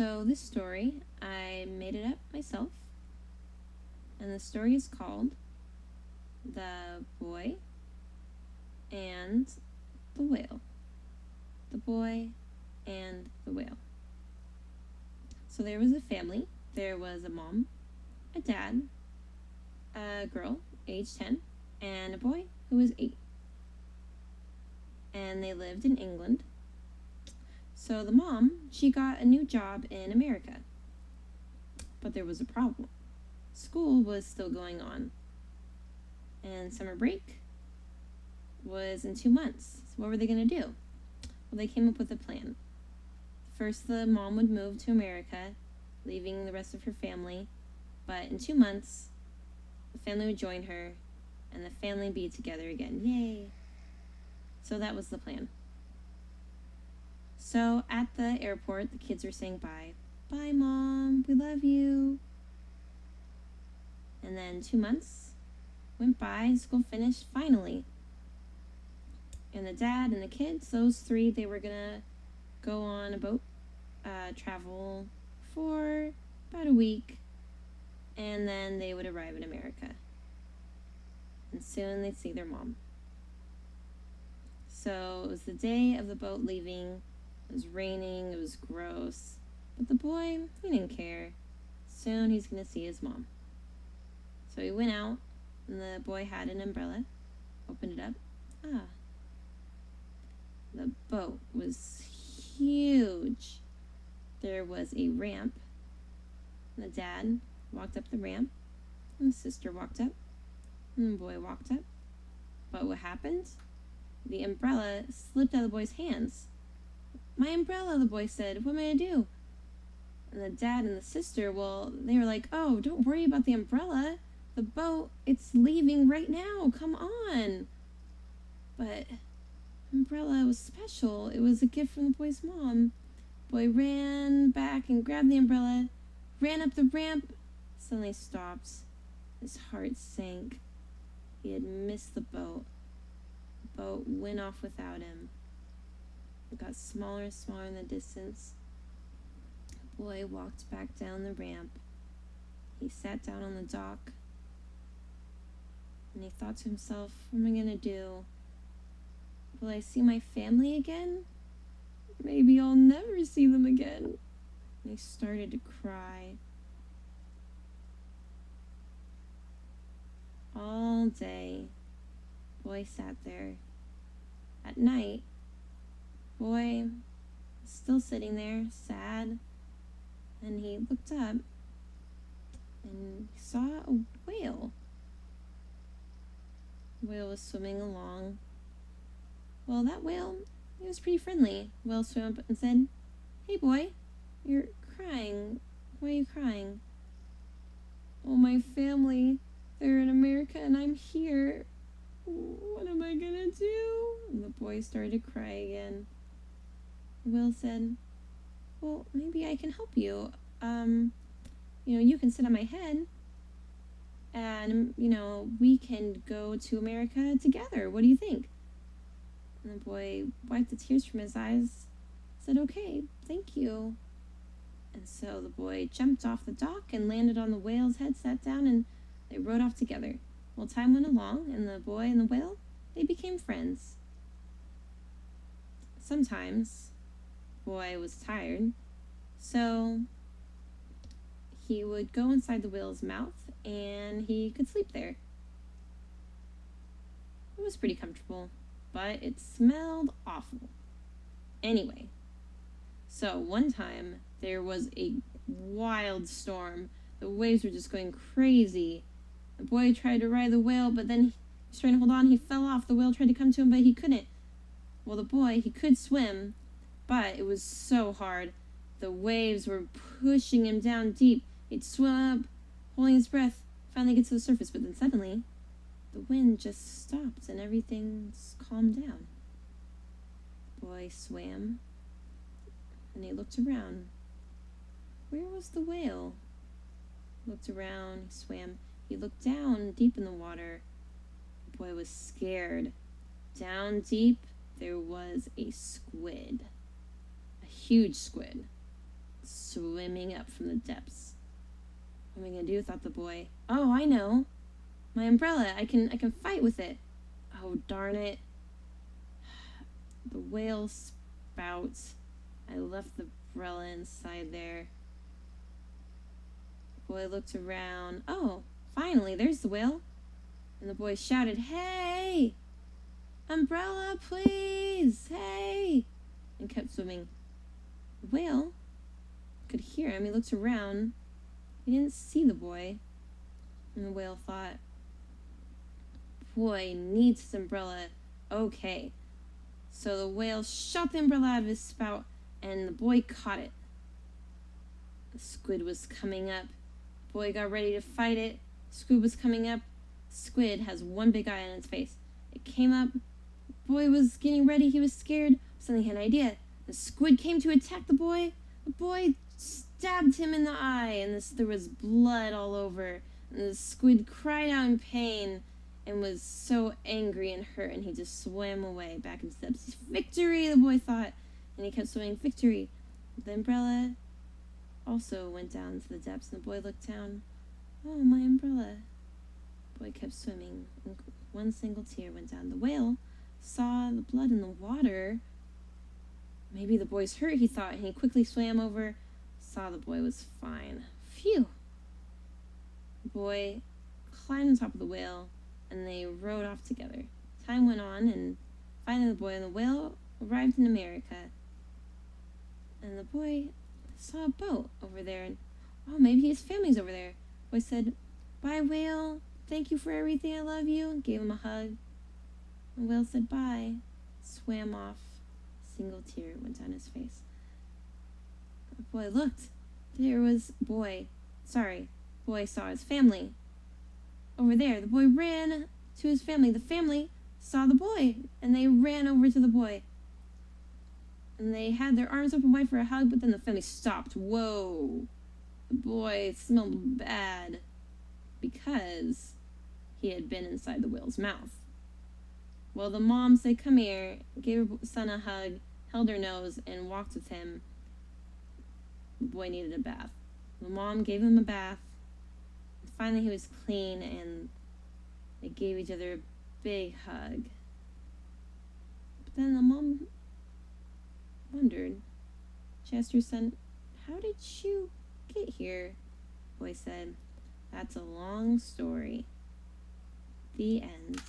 So this story, I made it up myself, and the story is called The Boy and the Whale. The Boy and the Whale. So there was a family. There was a mom, a dad, a girl, age 10, and a boy who was 8. And they lived in England. So the mom, she got a new job in America. But there was a problem. School was still going on. And summer break was in 2 months. So what were they going to do? Well, they came up with a plan. First, the mom would move to America, leaving the rest of her family. But in 2 months, the family would join her, and the family would be together again. Yay! So that was the plan. So at the airport, the kids were saying bye. Bye, Mom. We love you. And then 2 months went by. School finished finally. And the dad and the kids, those 3, they were going to go on a boat, travel for about a week. And then they would arrive in America. And soon they'd see their mom. So it was the day of the boat leaving. It was raining, it was gross, but the boy, he didn't care. Soon he's going to see his mom. So he went out, and the boy had an umbrella, opened it up. The boat was huge. There was a ramp. The dad walked up the ramp, and the sister walked up, and the boy walked up. But what happened? The umbrella slipped out of the boy's hands. My umbrella, the boy said. What am I going to do? And the dad and the sister, well, they were like, oh, don't worry about the umbrella. The boat, it's leaving right now. Come on. But umbrella was special. It was a gift from the boy's mom. Boy ran back and grabbed the umbrella, ran up the ramp, suddenly stopped. His heart sank. He had missed the boat. The boat went off without him. It got smaller and smaller in the distance. The boy walked back down the ramp. He sat down on the dock. And he thought to himself, what am I going to do? Will I see my family again? Maybe I'll never see them again. And he started to cry. All day, boy sat there. At night, boy was still sitting there, sad, and he looked up and he saw a whale. The whale was swimming along. Well, that whale, he was pretty friendly. The whale swam up and said, hey boy, you're crying. Why are you crying? Oh, my family, they're in America and I'm here. What am I gonna do? And the boy started to cry again. Will said, well, maybe I can help you. You can sit on my head and, we can go to America together. What do you think? And the boy wiped the tears from his eyes, said, okay, thank you. And so the boy jumped off the dock and landed on the whale's head, sat down, and they rode off together. Well, time went along, and the boy and the whale, they became friends. Sometimes, the boy was tired, so he would go inside the whale's mouth, and he could sleep there. It was pretty comfortable, but it smelled awful. Anyway, so one time, there was a wild storm. The waves were just going crazy. The boy tried to ride the whale, but then he was trying to hold on. He fell off. The whale tried to come to him, but he couldn't. Well, the boy, he could swim, but it was so hard. The waves were pushing him down deep. He'd swim up, holding his breath, finally get to the surface, but then suddenly, the wind just stopped and everything's calmed down. The boy swam, and he looked around. Where was the whale? He looked around, he swam. He looked down deep in the water. The boy was scared. Down deep, there was a squid. A huge squid. swimming up from the depths. What am I gonna do? Thought the boy. Oh, I know. My umbrella. I can fight with it. Oh, darn it. The whale spout. I left the umbrella inside there. The boy looked around. Oh, finally, there's the whale. And the boy shouted, "Hey! Umbrella, please! Hey!" And kept swimming. The whale could hear him. He looked around. He didn't see the boy. And the whale thought, "Boy needs his umbrella. Okay." So the whale shot the umbrella out of his spout, and the boy caught it. The squid was coming up. The boy got ready to fight it. The squid was coming up. The squid has one big eye on its face. It came up. The boy was getting ready. He was scared. Suddenly he had an idea. The squid came to attack the boy. The boy stabbed him in the eye, and there was blood all over. And the squid cried out in pain and was so angry and hurt, and he just swam away back into the depths. "Victory!" the boy thought, and he kept swimming. "Victory!" The umbrella also went down to the depths, and the boy looked down. "Oh, my umbrella." The boy kept swimming, and one single tear went down. The whale saw the blood in the water. Maybe the boy's hurt, he thought, and he quickly swam over, saw the boy was fine. Phew! The boy climbed on top of the whale, and they rode off together. Time went on, and finally the boy and the whale arrived in America. And the boy saw a boat over there, and oh, maybe his family's over there. The boy said, "Bye, whale. Thank you for everything. I love you." And gave him a hug. The whale said bye, swam off. A single tear went down his face. The boy looked. There was boy saw his family. Over there, the boy ran to his family. The family saw the boy, and they ran over to the boy. And they had their arms open wide for a hug, but then the family stopped. Whoa! The boy smelled bad because he had been inside the whale's mouth. Well, the mom said, "Come here," gave her son a hug, held her nose, and walked with him. The boy needed a bath. The mom gave him a bath. Finally, he was clean, and they gave each other a big hug. But then the mom wondered. She asked her son, "How did you get here?" The boy said, "That's a long story." The end.